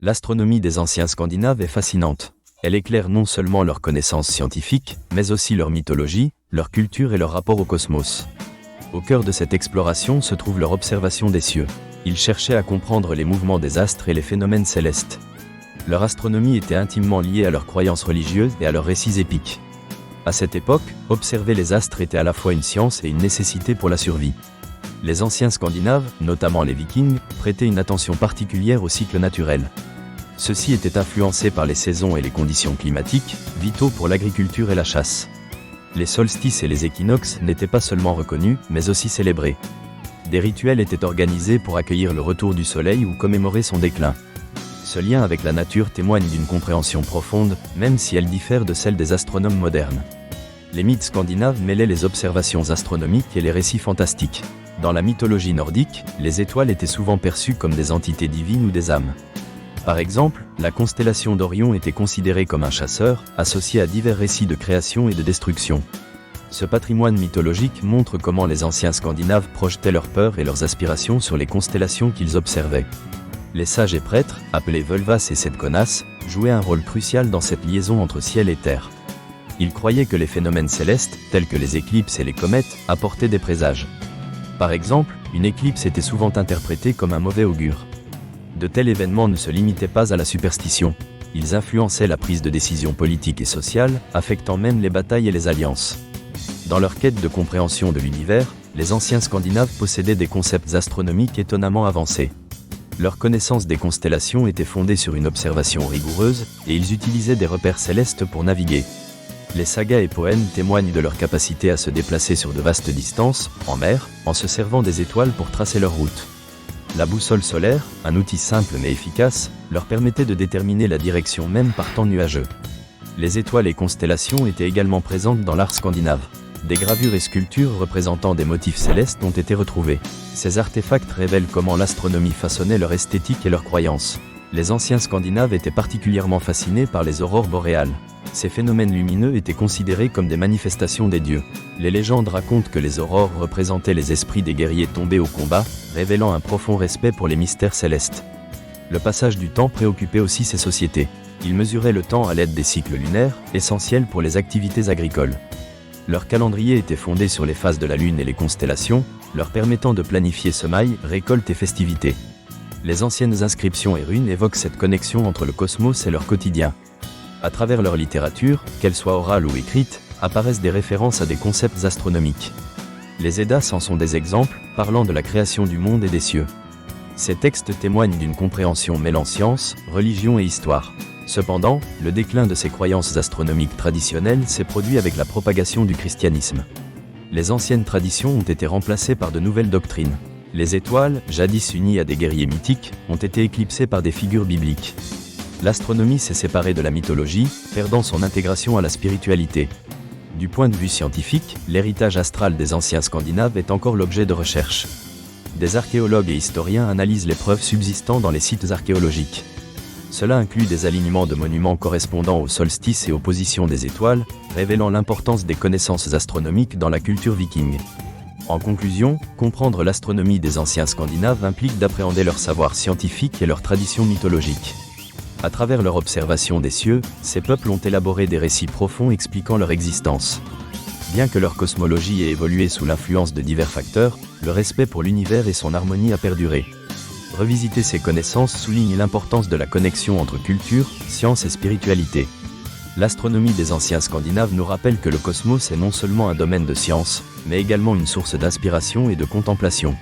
L'astronomie des anciens Scandinaves est fascinante. Elle éclaire non seulement leurs connaissances scientifiques, mais aussi leur mythologie, leur culture et leur rapport au cosmos. Au cœur de cette exploration se trouve leur observation des cieux. Ils cherchaient à comprendre les mouvements des astres et les phénomènes célestes. Leur astronomie était intimement liée à leurs croyances religieuses et à leurs récits épiques. À cette époque, observer les astres était à la fois une science et une nécessité pour la survie. Les anciens Scandinaves, notamment les Vikings, prêtaient une attention particulière au cycle naturel. Ceux-ci étaient influencés par les saisons et les conditions climatiques, vitaux pour l'agriculture et la chasse. Les solstices et les équinoxes n'étaient pas seulement reconnus, mais aussi célébrés. Des rituels étaient organisés pour accueillir le retour du soleil ou commémorer son déclin. Ce lien avec la nature témoigne d'une compréhension profonde, même si elle diffère de celle des astronomes modernes. Les mythes scandinaves mêlaient les observations astronomiques et les récits fantastiques. Dans la mythologie nordique, les étoiles étaient souvent perçues comme des entités divines ou des âmes. Par exemple, la constellation d'Orion était considérée comme un chasseur, associé à divers récits de création et de destruction. Ce patrimoine mythologique montre comment les anciens Scandinaves projetaient leurs peurs et leurs aspirations sur les constellations qu'ils observaient. Les sages et prêtres, appelés Völvas et Sedkonas, jouaient un rôle crucial dans cette liaison entre ciel et terre. Ils croyaient que les phénomènes célestes, tels que les éclipses et les comètes, apportaient des présages. Par exemple, une éclipse était souvent interprétée comme un mauvais augure. De tels événements ne se limitaient pas à la superstition. Ils influençaient la prise de décision politique et sociale, affectant même les batailles et les alliances. Dans leur quête de compréhension de l'univers, les anciens Scandinaves possédaient des concepts astronomiques étonnamment avancés. Leur connaissance des constellations était fondée sur une observation rigoureuse, et ils utilisaient des repères célestes pour naviguer. Les sagas et poèmes témoignent de leur capacité à se déplacer sur de vastes distances, en mer, en se servant des étoiles pour tracer leur route. La boussole solaire, un outil simple mais efficace, leur permettait de déterminer la direction même par temps nuageux. Les étoiles et constellations étaient également présentes dans l'art scandinave. Des gravures et sculptures représentant des motifs célestes ont été retrouvés. Ces artefacts révèlent comment l'astronomie façonnait leur esthétique et leurs croyances. Les anciens Scandinaves étaient particulièrement fascinés par les aurores boréales. Ces phénomènes lumineux étaient considérés comme des manifestations des dieux. Les légendes racontent que les aurores représentaient les esprits des guerriers tombés au combat, révélant un profond respect pour les mystères célestes. Le passage du temps préoccupait aussi ces sociétés. Ils mesuraient le temps à l'aide des cycles lunaires, essentiels pour les activités agricoles. Leur calendrier était fondé sur les phases de la Lune et les constellations, leur permettant de planifier semailles, récoltes et festivités. Les anciennes inscriptions et runes évoquent cette connexion entre le cosmos et leur quotidien. À travers leur littérature, qu'elle soit orale ou écrite, apparaissent des références à des concepts astronomiques. Les Eddas en sont des exemples, parlant de la création du monde et des cieux. Ces textes témoignent d'une compréhension mêlant science, religion et histoire. Cependant, le déclin de ces croyances astronomiques traditionnelles s'est produit avec la propagation du christianisme. Les anciennes traditions ont été remplacées par de nouvelles doctrines. Les étoiles, jadis unies à des guerriers mythiques, ont été éclipsées par des figures bibliques. L'astronomie s'est séparée de la mythologie, perdant son intégration à la spiritualité. Du point de vue scientifique, l'héritage astral des anciens Scandinaves est encore l'objet de recherches. Des archéologues et historiens analysent les preuves subsistant dans les sites archéologiques. Cela inclut des alignements de monuments correspondant aux solstices et aux positions des étoiles, révélant l'importance des connaissances astronomiques dans la culture viking. En conclusion, comprendre l'astronomie des anciens Scandinaves implique d'appréhender leur savoir scientifique et leurs traditions mythologiques. À travers leur observation des cieux, ces peuples ont élaboré des récits profonds expliquant leur existence. Bien que leur cosmologie ait évolué sous l'influence de divers facteurs, le respect pour l'univers et son harmonie a perduré. Revisiter ces connaissances souligne l'importance de la connexion entre culture, science et spiritualité. L'astronomie des anciens Scandinaves nous rappelle que le cosmos est non seulement un domaine de science, mais également une source d'inspiration et de contemplation.